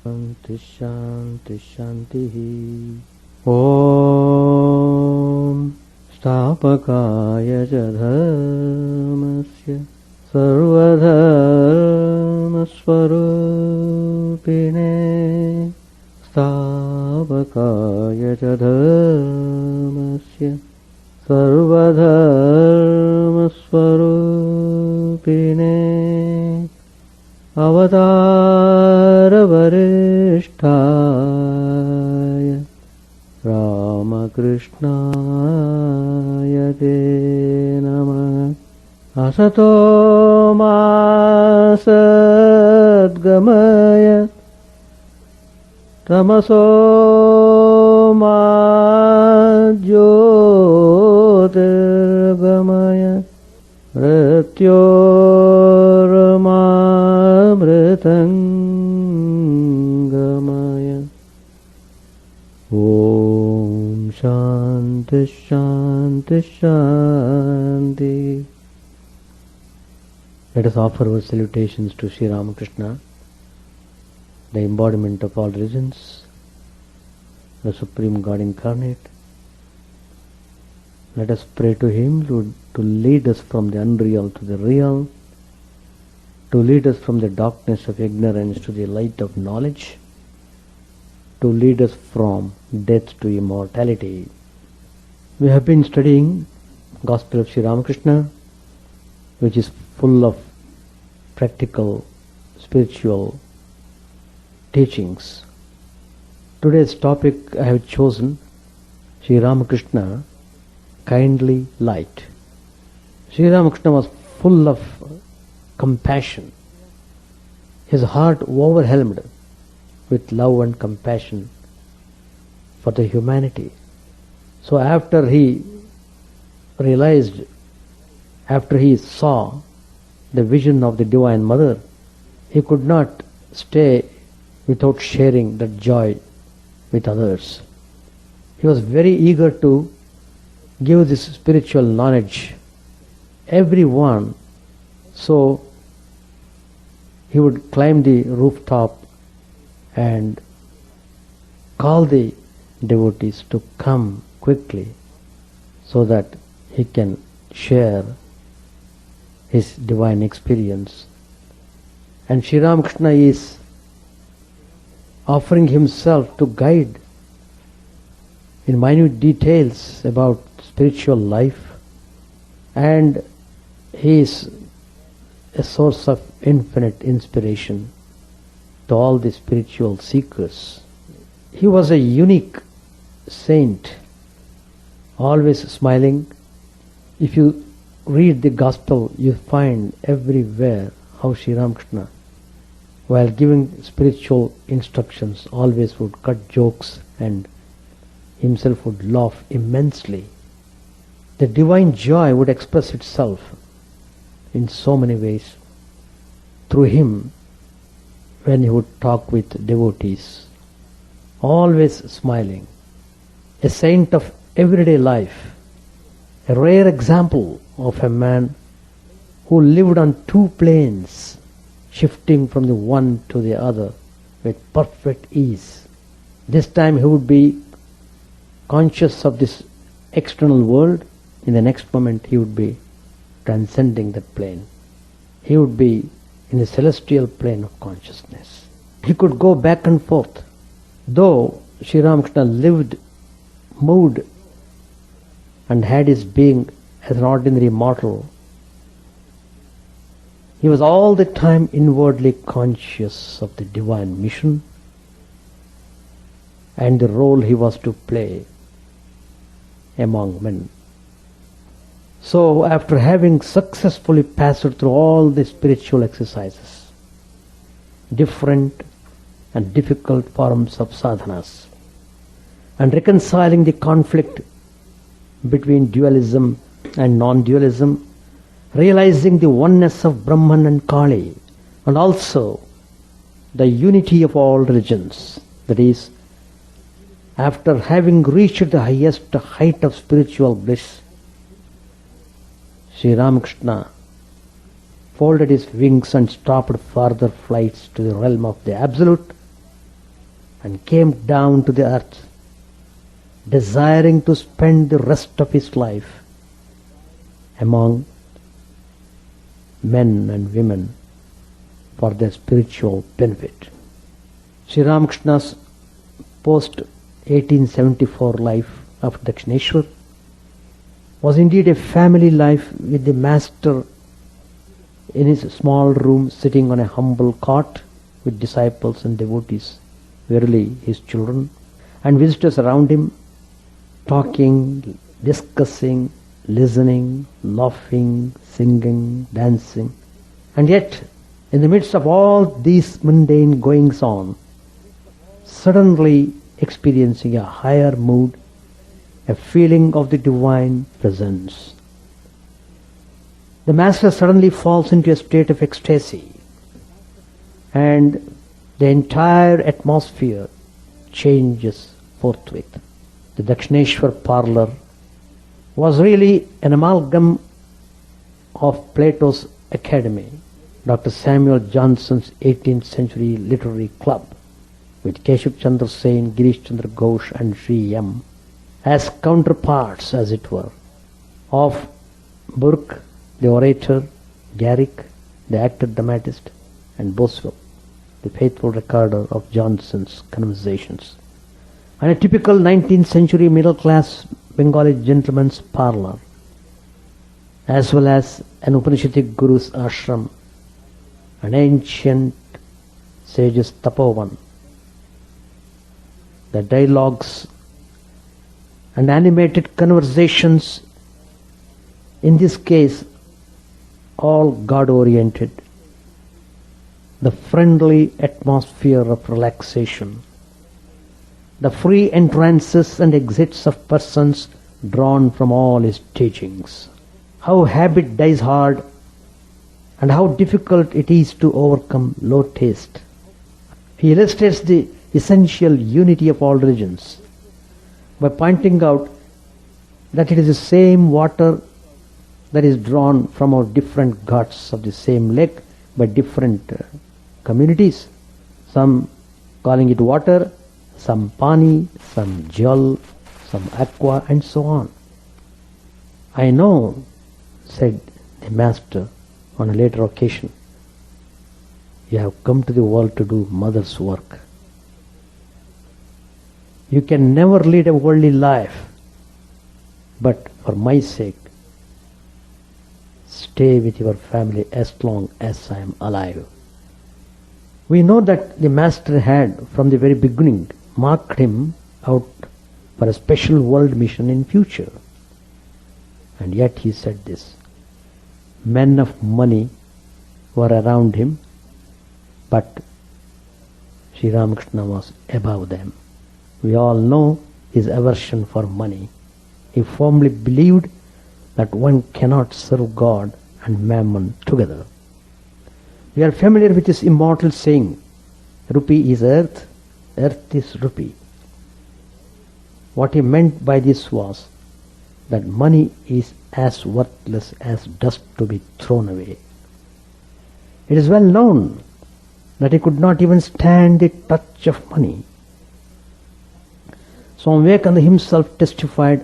Shanti Shanti Shanti Om Stapakaya Dharmasya Sarvadharma Swarupine Stapakaya Dharmasya Sarvadharma Swarupine Avatara Varishtaya Ramakrishna Te Namah Asato Ma Sadgamaya Tamaso Ma Jyotirgamaya Mrityoramamritangamaya Om Shanti Shanti Shanti. Let us offer our salutations to Sri Ramakrishna, the embodiment of all religions, the Supreme God incarnate. Let us pray to Him to lead us from the unreal to the real, to lead us from the darkness of ignorance to the light of knowledge, to lead us from death to immortality. We have been studying Gospel of Sri Ramakrishna, which is full of practical spiritual teachings. Today's topic I have chosen, Sri Ramakrishna, kindly light. Sri Ramakrishna was full of compassion. His heart overwhelmed with love and compassion for the humanity. So after he realized, after he saw the vision of the Divine Mother, he could not stay without sharing that joy with others. He was very eager to give this spiritual knowledge everyone. So he would climb the rooftop and call the devotees to come quickly so that he can share his divine experience. And Sri Ramakrishna is offering himself to guide in minute details about spiritual life, and he is a source of infinite inspiration to all the spiritual seekers. He was a unique saint, always smiling. If you read the Gospel, you find everywhere how Sri Ramakrishna, while giving spiritual instructions, always would cut jokes and himself would laugh immensely. The divine joy would express itself in so many ways through him when he would talk with devotees, always smiling. A saint of everyday life, a rare example of a man who lived on two planes, shifting from the one to the other with perfect ease. This time he would be conscious of this external world. In the next moment he would be transcending that plane. He would be in the celestial plane of consciousness. He could go back and forth. Though Sri Ramakrishna lived, moved, and had his being as an ordinary mortal, he was all the time inwardly conscious of the divine mission and the role he was to play among men. So after having successfully passed through all the spiritual exercises, different and difficult forms of sadhanas, and reconciling the conflict between dualism and non-dualism, realizing the oneness of Brahman and Kali, and also the unity of all religions, that is, after having reached the highest height of spiritual bliss, Sri Ramakrishna folded his wings and stopped further flights to the realm of the Absolute and came down to the earth, desiring to spend the rest of his life among men and women for their spiritual benefit. Sri Ramakrishna's post-1874 life of Dakshineshwar was indeed a family life, with the master in his small room sitting on a humble cot with disciples and devotees, verily his children, and visitors around him, talking, discussing, listening, laughing, singing, dancing. And yet, in the midst of all these mundane goings on, suddenly experiencing a higher mood, a feeling of the divine presence. The master suddenly falls into a state of ecstasy, and the entire atmosphere changes forthwith. The Dakshineshwar parlor was really an amalgam of Plato's Academy, Dr. Samuel Johnson's 18th century literary club, with Keshav Chandra Sen, Girish Chandra Ghosh and Sri M as counterparts, as it were, of Burke, the orator, Garrick, the actor dramatist, and Boswell, the faithful recorder of Johnson's conversations. And a typical 19th century middle-class Bengali gentleman's parlor, as well as an Upanishadic guru's ashram, an ancient sage's tapovan. The dialogues and animated conversations, in this case all God-oriented, the friendly atmosphere of relaxation, the free entrances and exits of persons drawn from all his teachings. How habit dies hard, and how difficult it is to overcome low taste. He illustrates the essential unity of all religions by pointing out that it is the same water that is drawn from our different ghats of the same lake by different communities, some calling it water, some pani, some jal, some aqua, and so on. I know, said the master on a later occasion, you have come to the world to do mother's work. You can never lead a worldly life, but for my sake, stay with your family as long as I am alive. We know that the master had, from the very beginning, marked him out for a special world mission in future. And yet he said this: men of money were around him, but Sri Ramakrishna was above them. We all know his aversion for money. He firmly believed that one cannot serve God and mammon together. We are familiar with his immortal saying, rupee is earth, earth is rupee. What he meant by this was that money is as worthless as dust to be thrown away. It is well known that he could not even stand the touch of money. Swami Vivekananda himself testified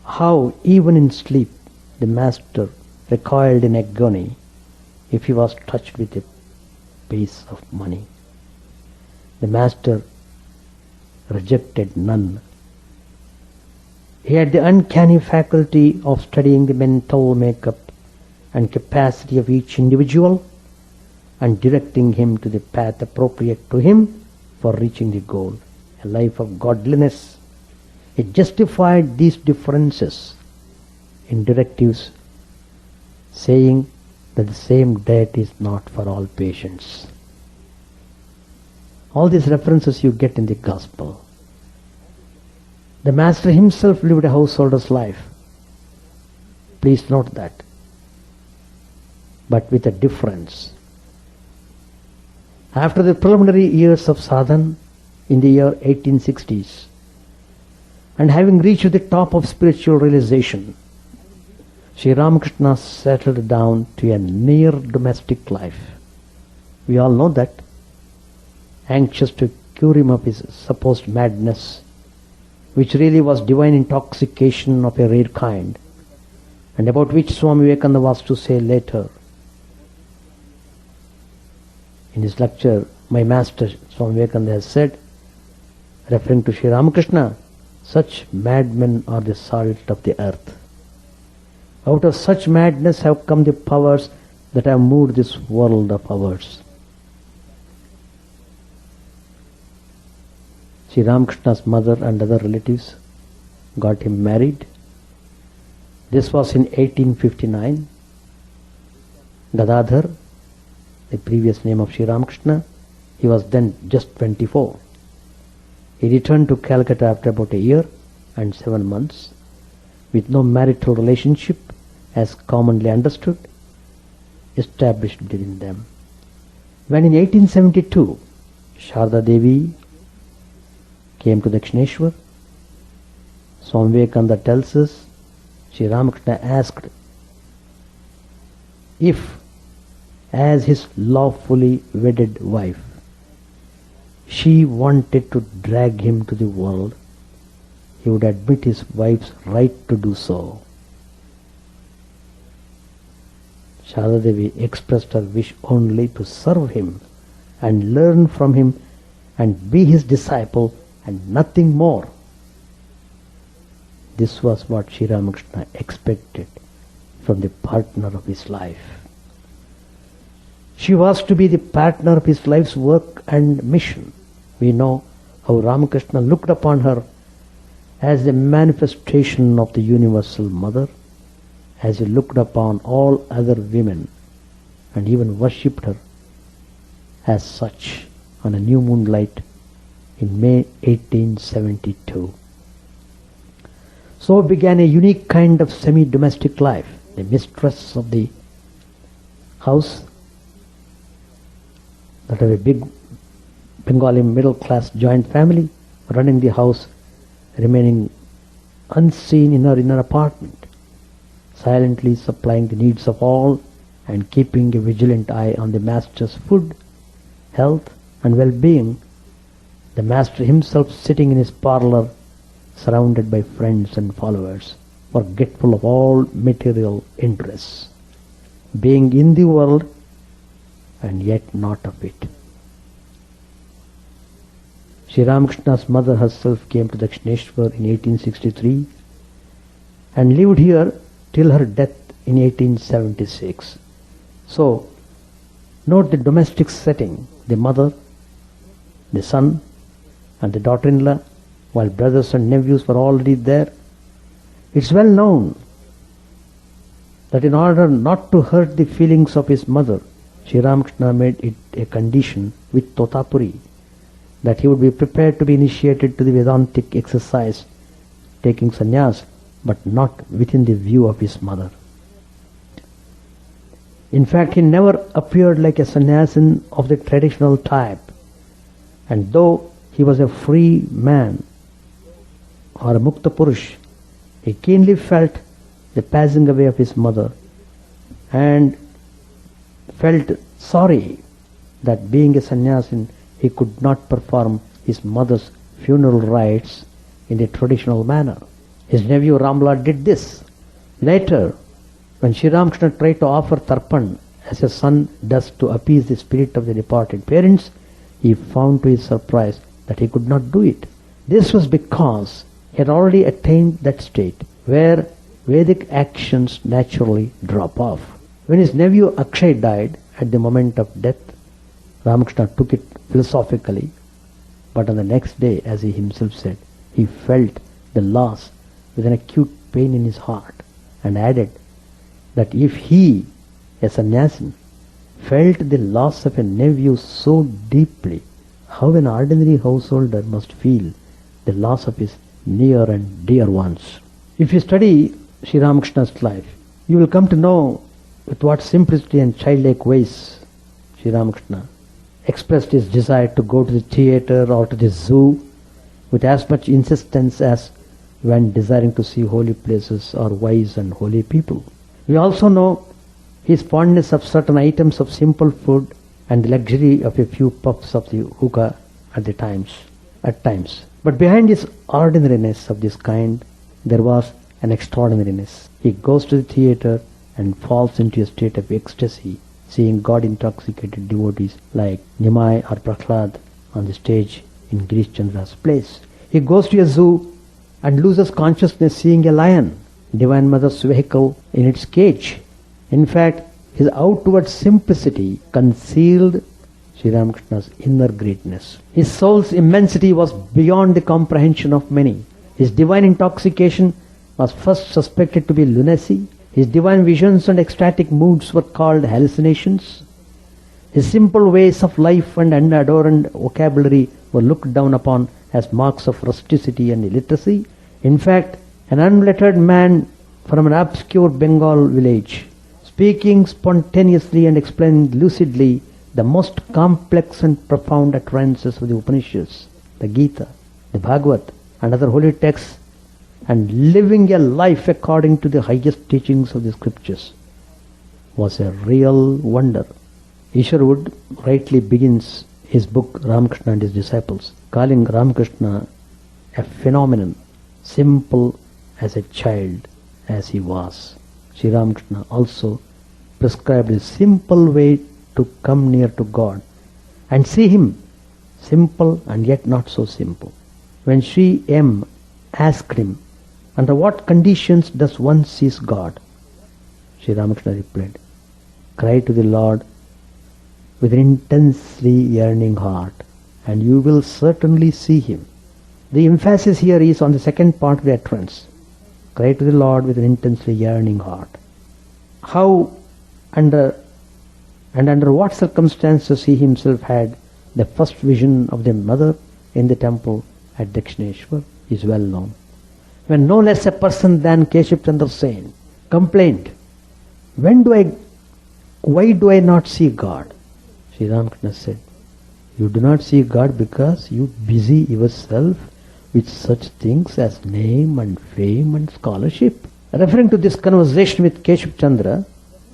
how even in sleep the master recoiled in agony if he was touched with a piece of money. The master rejected none. He had the uncanny faculty of studying the mental makeup and capacity of each individual and directing him to the path appropriate to him for reaching the goal, a life of godliness. He justified these differences in directives, saying that the same diet is not for all patients. All these references you get in the gospel. The master himself lived a householder's life. Please note that. But with a difference. After the preliminary years of sadhana in the year 1860s, and having reached the top of spiritual realization, Sri Ramakrishna settled down to a near domestic life. We all know that. Anxious to cure him of his supposed madness, which really was divine intoxication of a rare kind, and about which Swami Vivekananda was to say later. In his lecture, my master Swami Vivekananda has said, referring to Sri Ramakrishna, such madmen are the salt of the earth. Out of such madness have come the powers that have moved this world of ours. Sri Ramakrishna's mother and other relatives got him married. This was in 1859. Gadadhar, the previous name of Sri Ramakrishna, he was then just 24. He returned to Calcutta after about a year and 7 months, with no marital relationship as commonly understood established between them. When in 1872 Sharda Devi came to Dakshineshwar, Swami Vivekananda tells us Sri Ramakrishna asked if, as his lawfully wedded wife, she wanted to drag him to the world, he would admit his wife's right to do so. Sharda Devi expressed her wish only to serve him and learn from him and be his disciple and nothing more. This was what Sri Ramakrishna expected from the partner of his life. She was to be the partner of his life's work and mission. We know how Ramakrishna looked upon her as a manifestation of the universal mother, as he looked upon all other women and even worshipped her as such on a new moonlight in May 1872. So began a unique kind of semi-domestic life. The mistress of the house, that of a big Bengali middle-class joint family, running the house, remaining unseen in her apartment, silently supplying the needs of all and keeping a vigilant eye on the master's food, health and well-being, the master himself sitting in his parlor surrounded by friends and followers, forgetful of all material interests, being in the world and yet not of it. Sri Ramakrishna's mother herself came to Dakshineshwar in 1863 and lived here till her death in 1876. So, note the domestic setting: the mother, the son and the daughter-in-law, while brothers and nephews were already there. It's well known that in order not to hurt the feelings of his mother, Sri Ramakrishna made it a condition with Totapuri that he would be prepared to be initiated to the Vedantic exercise, taking sannyas, but not within the view of his mother. In fact, he never appeared like a sannyasin of the traditional type, and though he was a free man or a Mukta Purush, he keenly felt the passing away of his mother and felt sorry that being a sannyasin he could not perform his mother's funeral rites in the traditional manner. His nephew Ramlal did this. Later, when Sri Ramakrishna tried to offer tarpan as a son does to appease the spirit of the departed parents, he found to his surprise that he could not do it. This was because he had already attained that state where Vedic actions naturally drop off. When his nephew Akshay died at the moment of death, Ramakrishna took it philosophically, but on the next day, as he himself said, he felt the loss with an acute pain in his heart, and added that if he, a sannyasin, felt the loss of a nephew so deeply, how an ordinary householder must feel the loss of his near and dear ones. If you study Sri Ramakrishna's life, you will come to know with what simplicity and childlike ways Sri Ramakrishna expressed his desire to go to the theatre or to the zoo with as much insistence as when desiring to see holy places or wise and holy people. We also know his fondness of certain items of simple food and the luxury of a few puffs of the hookah at times. But behind this ordinariness of this kind, there was an extraordinariness. He goes to the theater and falls into a state of ecstasy, seeing God-intoxicated devotees like Nimai or Prahlad on the stage in Girish Chandra's place. He goes to a zoo and loses consciousness seeing a lion, Divine Mother's vehicle in its cage. In fact, his outward simplicity concealed Sri Ramakrishna's inner greatness. His soul's immensity was beyond the comprehension of many. His divine intoxication was first suspected to be lunacy. His divine visions and ecstatic moods were called hallucinations. His simple ways of life and unadorned vocabulary were looked down upon as marks of rusticity and illiteracy. In fact, an unlettered man from an obscure Bengal village, speaking spontaneously and explaining lucidly the most complex and profound utterances of the Upanishads, the Gita, the Bhagavad, and other holy texts, and living a life according to the highest teachings of the scriptures, was a real wonder. Isherwood rightly begins his book Ramakrishna and His Disciples, calling Ramakrishna a phenomenon, simple as a child as he was. Sri Ramakrishna also prescribed a simple way to come near to God and see Him, simple and yet not so simple. When Sri M asked him, under what conditions does one see God? Sri Ramakrishna replied, cry to the Lord with an intensely yearning heart, and you will certainly see Him. The emphasis here is on the second part of the utterance. Cry to the Lord with an intensely yearning heart. How under what circumstances he himself had the first vision of the mother in the temple at Dakshineshwar is well known. When no less a person than Keshav Chandra Sen complained, why do I not see God? Sri Ramakrishna said, you do not see God because you busy yourself with such things as name and fame and scholarship. Referring to this conversation with Keshav Chandra,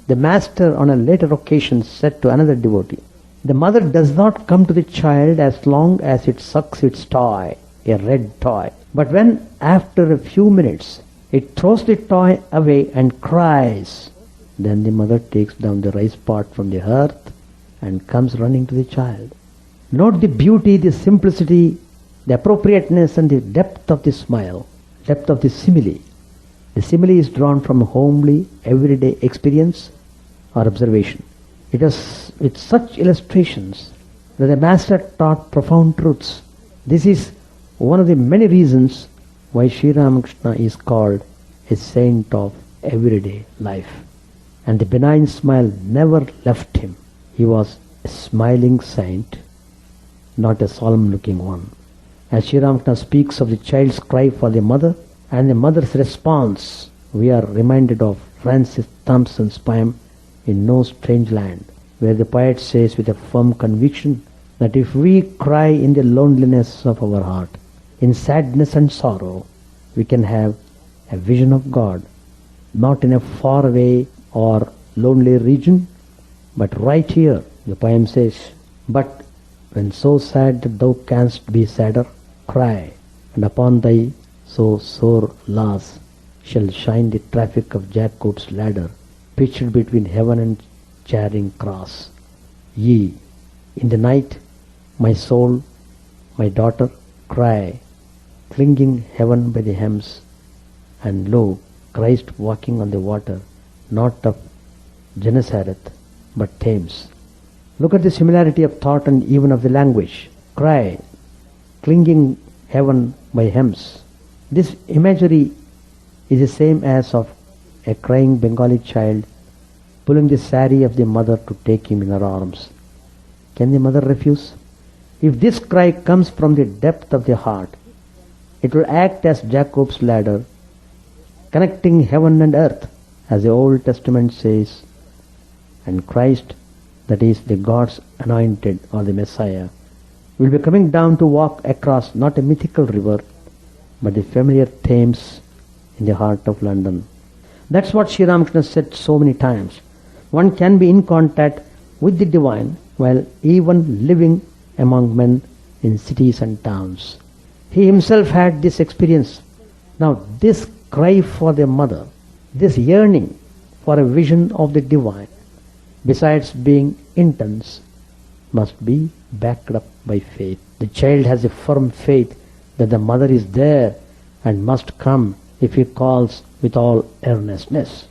the master on a later occasion said to another devotee, the mother does not come to the child as long as it sucks its toy, a red toy. But when after a few minutes it throws the toy away and cries, then the mother takes down the rice pot from the hearth and comes running to the child. Note the beauty, the simplicity, the appropriateness and the depth of the smile, depth of the simile. The simile is drawn from a homely, everyday experience or observation. It is with such illustrations that the master taught profound truths. This is one of the many reasons why Sri Ramakrishna is called a saint of everyday life. And the benign smile never left him. He was a smiling saint, not a solemn-looking one. As Sri Ramakrishna speaks of the child's cry for the mother and the mother's response, we are reminded of Francis Thompson's poem In No Strange Land, where the poet says with a firm conviction that if we cry in the loneliness of our heart, in sadness and sorrow, we can have a vision of God, not in a faraway or lonely region, but right here. The poem says, but when so sad that thou canst be sadder, cry, and upon thy so sore loss shall shine the traffic of Jacob's ladder, pitched between heaven and Charing Cross. Ye, in the night, my soul, my daughter, cry, clinging heaven by the hems, and lo, Christ walking on the water, not of Gennesaret, but Thames. Look at the similarity of thought and even of the language. Cry, clinging heaven by hems. This imagery is the same as of a crying Bengali child pulling the sari of the mother to take him in her arms. Can the mother refuse? If this cry comes from the depth of the heart, it will act as Jacob's ladder, connecting heaven and earth, as the Old Testament says, and Christ, that is the God's anointed or the Messiah, will be coming down to walk across not a mythical river, but the familiar Thames in the heart of London. That's what Sri Ramakrishna said so many times. One can be in contact with the divine while even living among men in cities and towns. He himself had this experience. Now this cry for the mother, this yearning for a vision of the divine, besides being intense, must be backed up by faith. The child has a firm faith that the mother is there and must come if he calls with all earnestness.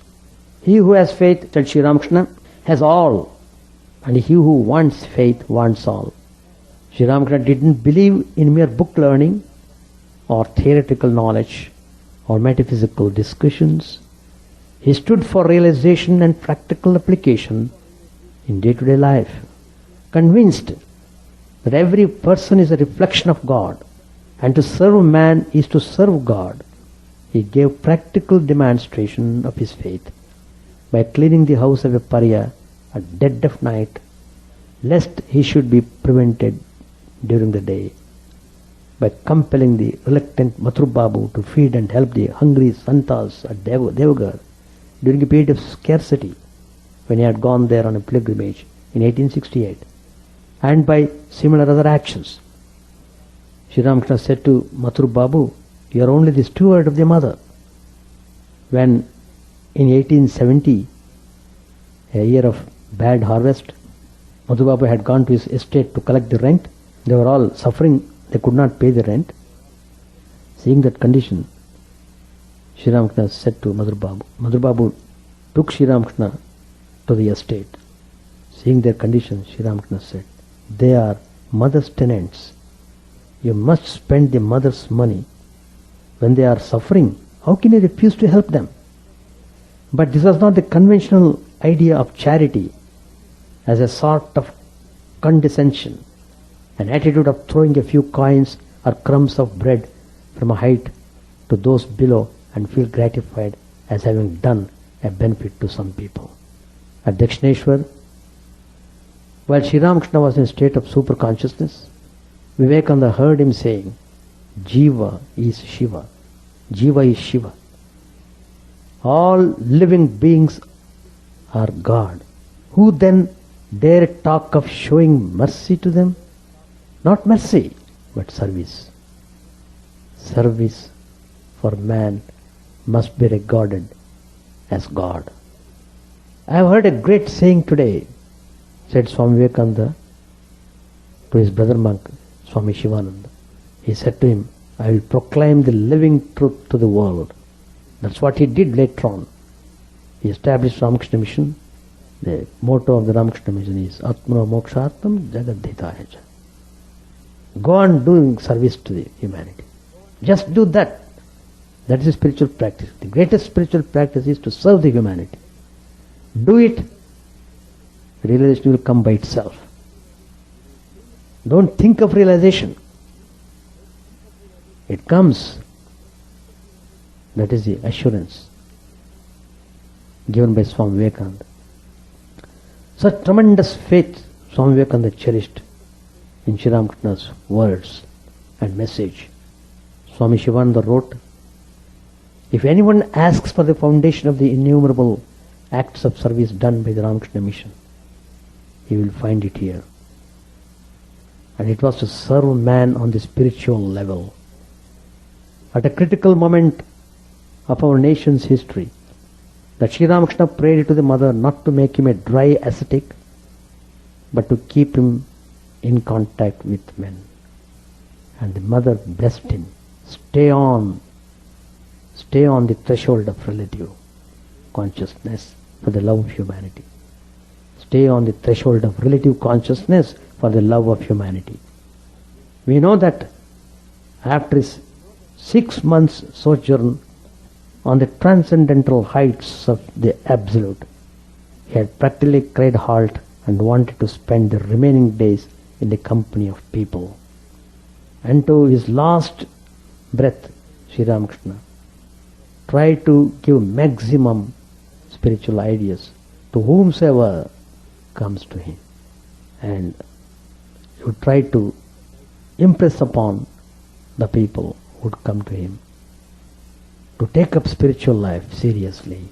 He who has faith, said Sri Ramakrishna, has all, and he who wants faith wants all. Sri Ramakrishna didn't believe in mere book learning or theoretical knowledge or metaphysical discussions. He stood for realization and practical application in day-to-day life, convinced that every person is a reflection of God, and to serve man is to serve God. He gave practical demonstration of his faith by cleaning the house of a pariah at dead of night, lest he should be prevented during the day, by compelling the reluctant Matrubabu to feed and help the hungry santas at Devagar during a period of scarcity when he had gone there on a pilgrimage in 1868, and by similar other actions. Sri Ramakrishna said to Matrubabu, "You are only the steward of the mother." When in 1870, a year of bad harvest, Matrubabu had gone to his estate to collect the rent. They were all suffering, they could not pay the rent. Seeing that condition, Sri Ramakrishna said to Madhur Babu took Sri Ramakrishna to the estate. Seeing their condition, Sri Ramakrishna said, "They are mother's tenants. You must spend the mother's money. When they are suffering, how can you refuse to help them?" But this was not the conventional idea of charity as a sort of condescension, an attitude of throwing a few coins or crumbs of bread from a height to those below and feel gratified as having done a benefit to some people. At Dakshineshwar, while Sri Ramakrishna was in a state of super consciousness, Vivekananda heard him saying, "Jiva is Shiva. Jiva is Shiva. All living beings are God. Who then dare talk of showing mercy to them? Not mercy, but service. Service for man must be regarded as God." I have heard a great saying today, said Swami Vivekananda to his brother monk, Swami Chidananda. He said to him, "I will proclaim the living truth to the world." That's what he did later on. He established Ramakrishna Mission. The motto of the Ramakrishna Mission is Atmano Mokshartam Jagadhitaya. Go on doing service to the humanity. Just do that. That is a spiritual practice. The greatest spiritual practice is to serve the humanity. Do it, realization will come by itself. Don't think of realization. It comes. That is the assurance given by Swami Vivekananda. Such tremendous faith Swami Vivekananda cherished in Sri Ramakrishna's words and message. Swami Chidananda wrote, "If anyone asks for the foundation of the innumerable acts of service done by the Ramakrishna Mission, he will find it here." And it was to serve man on the spiritual level. At a critical moment of our nation's history, that Sri Ramakrishna prayed to the mother not to make him a dry ascetic, but to keep him in contact with men. And the mother blessed him. Stay on the threshold of relative consciousness for the love of humanity. Stay on the threshold of relative consciousness for the love of humanity. We know that after his 6 months sojourn on the transcendental heights of the Absolute, he had practically cried halt and wanted to spend the remaining days in the company of people. And to his last breath, Sri Ramakrishna tried to give maximum spiritual ideas to whomsoever comes to him. And he would try to impress upon the people who would come to him to take up spiritual life seriously,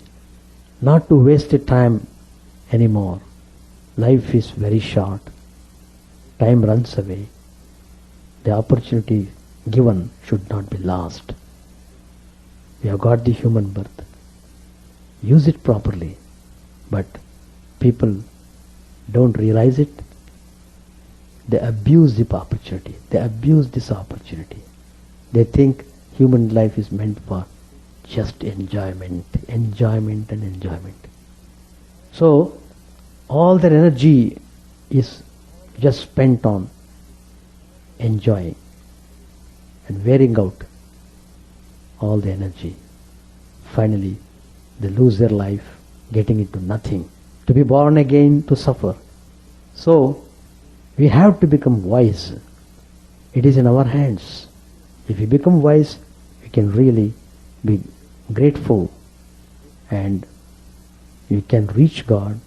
not to waste the time anymore. Life is very short. Time runs away. the opportunity given should not be lost. We have got the human birth. Use it properly. But people don't realize it. They abuse the opportunity. They abuse this opportunity. They think human life is meant for just enjoyment, enjoyment and enjoyment. So, all their energy is just spent on enjoying and wearing out all the energy. Finally, they lose their life, getting into nothing. To be born again, to suffer. So, we have to become wise. It is in our hands. If we become wise, we can really be grateful and you can reach God.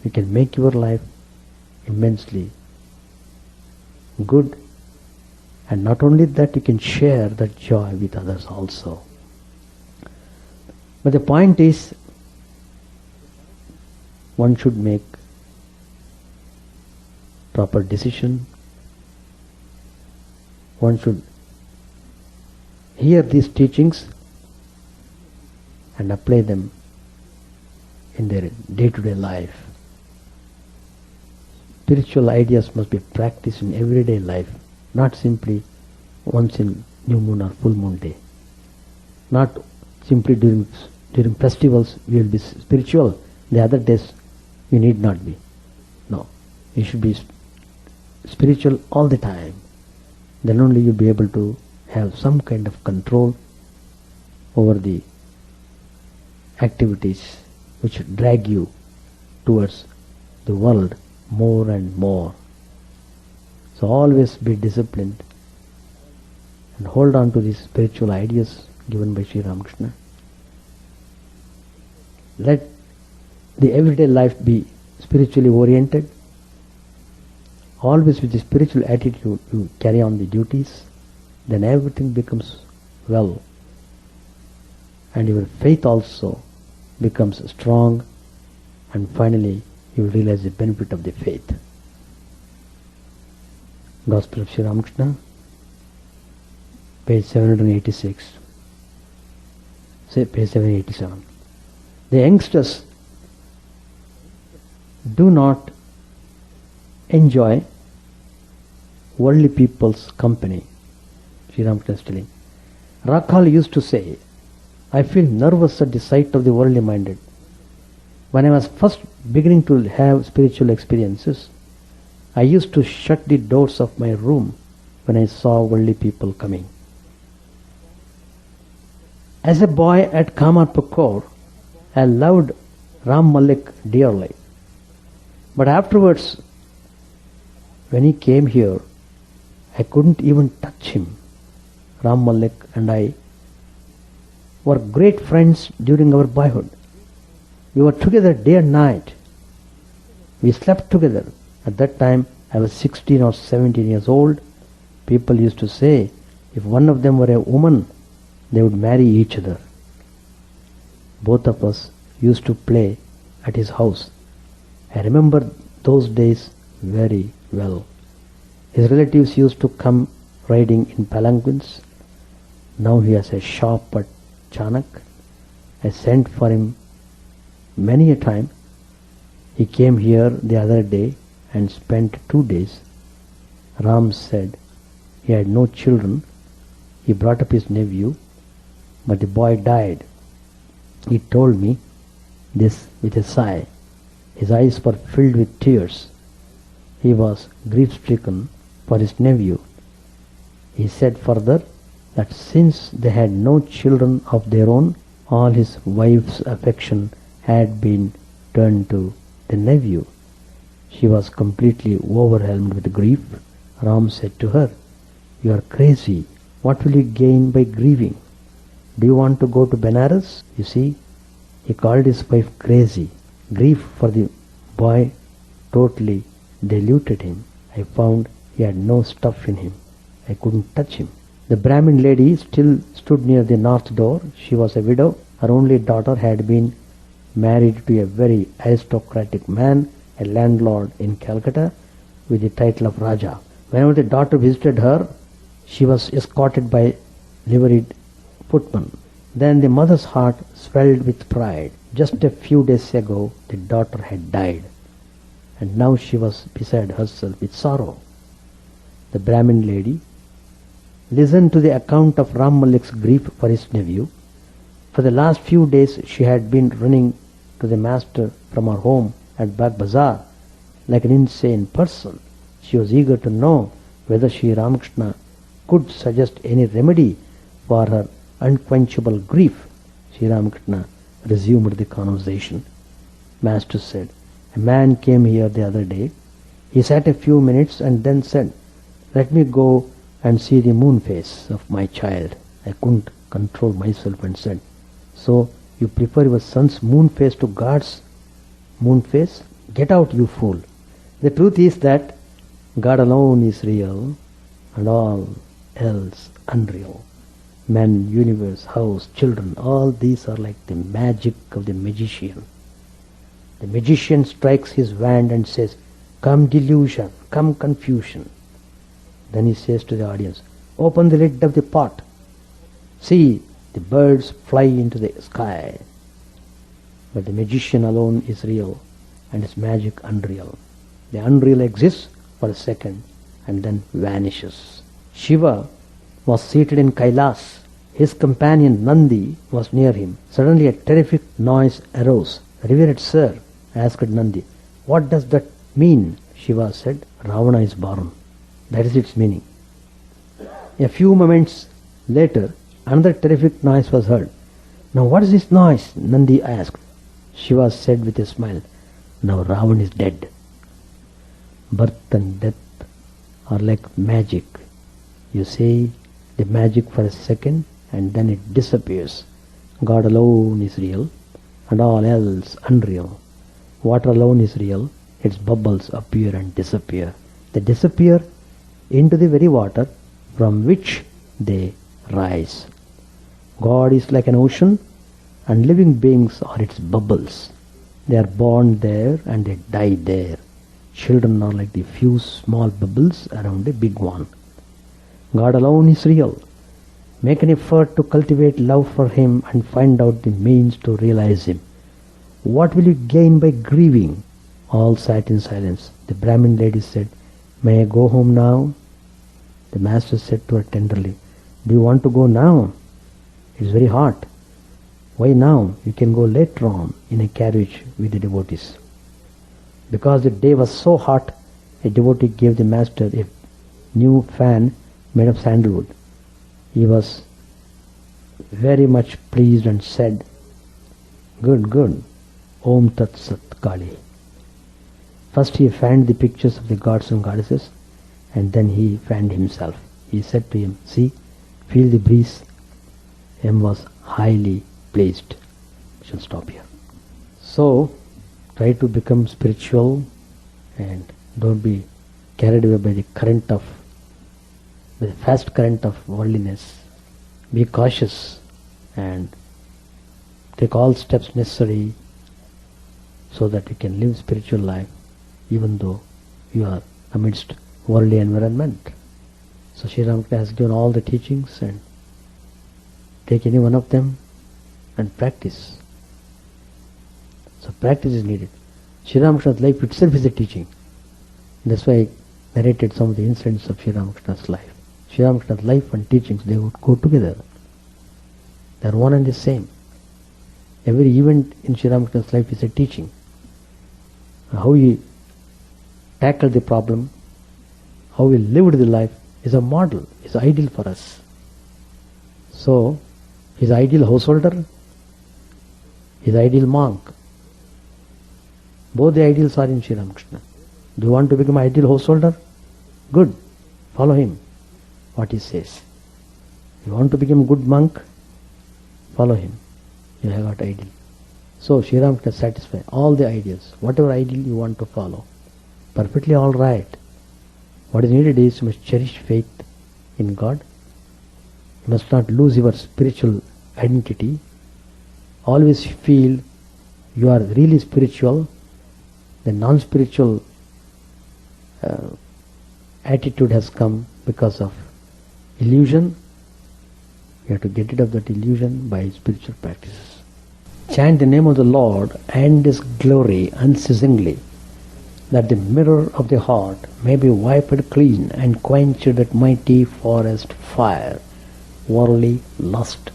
You can make your life immensely good, and not only that, you can share that joy with others also. But the point is, one should make proper decision. One should hear these teachings and apply them in their day-to-day life. Spiritual ideas must be practiced in everyday life, not simply once in new moon or full moon day. Not simply during festivals we will be spiritual, the other days you need not be. No, you should be spiritual all the time. Then only you'll be able to have some kind of control over the activities which drag you towards the world more and more. So always be disciplined and hold on to these spiritual ideas given by Sri Ramakrishna. Let the everyday life be spiritually oriented. Always with the spiritual attitude you carry on the duties, then everything becomes well. And your faith also becomes strong, and finally you will realize the benefit of the faith. Gospel of Sri Ramakrishna, page 786. Say page 787. The youngsters do not enjoy worldly people's company. Sri Ramakrishna is telling. Rakhal used to say, I feel nervous at the sight of the worldly minded. When I was first beginning to have spiritual experiences, I used to shut the doors of my room when I saw worldly people coming. As a boy at Kamarpukur, I loved Ram Malik dearly. But afterwards, when he came here, I couldn't even touch him. Ram Malik and I were great friends during our boyhood. We were together day and night. We slept together. At that time, I was 16 or 17 years old. People used to say, if one of them were a woman, they would marry each other. Both of us used to play at his house. I remember those days very well. His relatives used to come riding in palanquins. Now he has a shop at Chanak. I sent for him many a time. He came here the other day and spent 2 days. Ram said he had no children. He brought up his nephew, but the boy died. He told me this with a sigh. His eyes were filled with tears. He was grief-stricken for his nephew. He said further that since they had no children of their own, all his wife's affection had been turned to the nephew. She was completely overwhelmed with grief. Ram said to her, "You are crazy. What will you gain by grieving? Do you want to go to Benares?" You see, he called his wife crazy. Grief for the boy totally deluded him. I found he had no stuff in him. I couldn't touch him. The Brahmin lady still stood near the north door. She was a widow. Her only daughter had been married to a very aristocratic man, a landlord in Calcutta, with the title of Raja. Whenever the daughter visited her, She was escorted by liveried footmen. Then the mother's heart swelled with pride. Just a few days ago the daughter had died, and now she was beside herself with sorrow. The Brahmin lady listened to the account of Ram Malik's grief for his nephew. For the last few days she had been running to the master from her home at Bag Bazaar like an insane person. She was eager to know whether Sri Ramakrishna could suggest any remedy for her unquenchable grief. Sri Ramakrishna resumed the conversation. Master said, "A man came here the other day. He sat a few minutes and then said, 'Let me go and see the moon face of my child.' I couldn't control myself and said, 'So you prefer your son's moon face to God's moon face? Get out, you fool.' The truth is that God alone is real and all else unreal. Man, universe, house, children, all these are like the magic of the magician. The magician strikes his wand and says, 'Come delusion, come confusion.' Then he says to the audience, 'Open the lid of the pot. See, the birds fly into the sky.' But the magician alone is real and his magic unreal. The unreal exists for a second and then vanishes. Shiva was seated in Kailas. His companion Nandi was near him. Suddenly a terrific noise arose. 'Revered sir,' asked Nandi, 'what does that mean?' Shiva said, 'Ravana is born.' That is its meaning. A few moments later, another terrific noise was heard. 'Now what is this noise?' Nandi asked. Shiva said with a smile, 'Now Ravana is dead.' Birth and death are like magic. You say the magic for a second and then it disappears. God alone is real and all else unreal. Water alone is real. Its bubbles appear and disappear. They disappear into the very water from which they rise. God is like an ocean and living beings are its bubbles. They are born there and they die there. Children are like the few small bubbles around a big one. God alone is real. Make an effort to cultivate love for Him and find out the means to realize Him. What will you gain by grieving? All sat in silence. The Brahmin lady said, 'May I go home now?' The master said to her tenderly, 'Do you want to go now? It is very hot.' 'Why now? You can go later on in a carriage with the devotees.' Because the day was so hot, a devotee gave the master a new fan made of sandalwood. He was very much pleased and said, 'Good, good. Om Tat Sat Kali.' First he fanned the pictures of the gods and goddesses, and then he fanned himself. He said to him, 'See, feel the breeze.' M was highly pleased. I shall stop here. So, try to become spiritual and don't be carried away by the fast current of worldliness. Be cautious and take all steps necessary so that you can live spiritual life even though you are amidst worldly environment. So Sri Ramakrishna has given all the teachings, and take any one of them and practice. So practice is needed. Sri Ramakrishna's life itself is a teaching. That's why I narrated some of the incidents of Sri Ramakrishna's life. Sri Ramakrishna's life and teachings, they would go together. They are one and the same. Every event in Sri Ramakrishna's life is a teaching. How he tackled the problem, how he lived the life is a model, is ideal for us. So, his ideal householder, his ideal monk, both the ideals are in Sri Ramakrishna. Do you want to become an ideal householder? Good. Follow him, what he says. You want to become a good monk? Follow him. You have got ideal. So Sri Ramakrishna satisfies all the ideals. Whatever ideal you want to follow, perfectly all right. What is needed is you must cherish faith in God. You must not lose your spiritual identity. Always feel you are really spiritual. The non-spiritual attitude has come because of illusion. You have to get rid of that illusion by spiritual practices. Chant the name of the Lord and His glory unceasingly, that the mirror of the heart may be wiped clean and quenched that mighty forest fire, worldly lust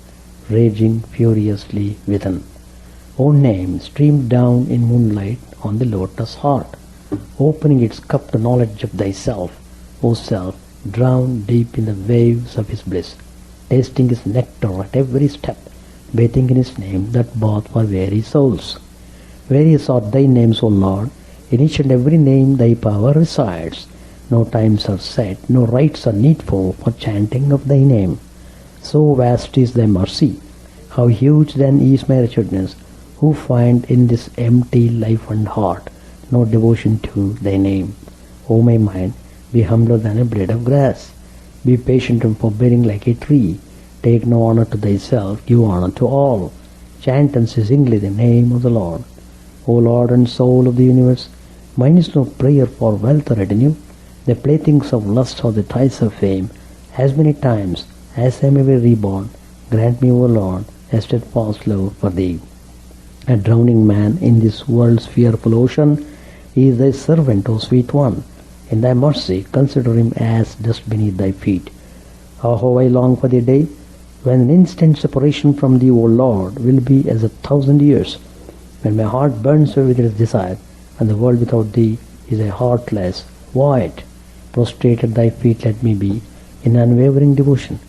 raging furiously within. O name streamed down in moonlight on the lotus heart, opening its cup to knowledge of thyself, O self, drowned deep in the waves of His bliss, tasting His nectar at every step, bathing in His name that bath for weary souls. Various are thy names, O Lord, in each and every name thy power resides. No times are set, no rites are needful for chanting of thy name. So vast is thy mercy, how huge then is my wretchedness, who find in this empty life and heart no devotion to thy name. O my mind, be humbler than a blade of grass. Be patient and forbearing like a tree. Take no honor to thyself, give honor to all. Chant unceasingly the name of the Lord. O Lord and soul of the universe, mine is no prayer for wealth or retinue, the playthings of lust or the ties of fame. As many times as I may be reborn, grant me, O Lord, a steadfast love for thee. A drowning man in this world's fearful ocean is thy servant, O sweet one. In thy mercy, consider him as dust beneath thy feet. How I long for the day when an instant separation from thee, O Lord, will be as 1,000 years, when my heart burns with its desire, and the world without thee is a heartless void. Prostrate at thy feet let me be, in unwavering devotion,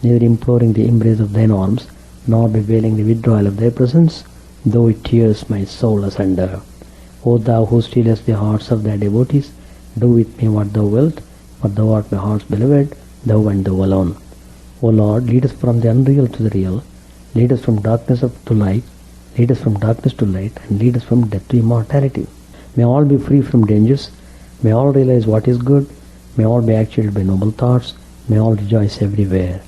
neither imploring the embrace of thine arms, nor bewailing the withdrawal of thy presence, though it tears my soul asunder. O thou who stealest the hearts of thy devotees, do with me what thou wilt, for thou art my heart's beloved, thou and thou alone. O Lord, lead us from the unreal to the real, lead us from darkness to light, lead us from darkness to light, and lead us from death to immortality. May all be free from dangers, may all realize what is good, may all be actuated by noble thoughts, may all rejoice everywhere,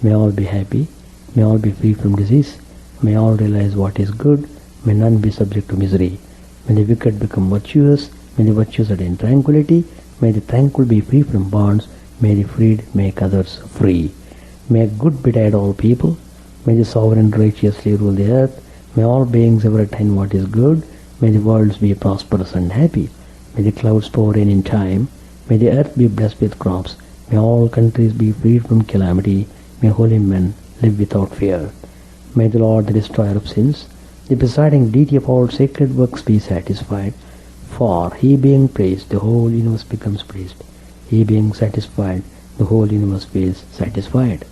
may all be happy, may all be free from disease, may all realize what is good, may none be subject to misery. May the wicked become virtuous, may the virtuous attain tranquility, may the tranquil be free from bonds, may the freed make others free. May good betide all people, may the sovereign righteously rule the earth, may all beings ever attain what is good, may the worlds be prosperous and happy, may the clouds pour in time, may the earth be blessed with crops, may all countries be freed from calamity, may holy men live without fear. May the Lord, the destroyer of sins, the presiding deity of all sacred works, be satisfied, for He being praised, the whole universe becomes praised. He being satisfied, the whole universe feels satisfied.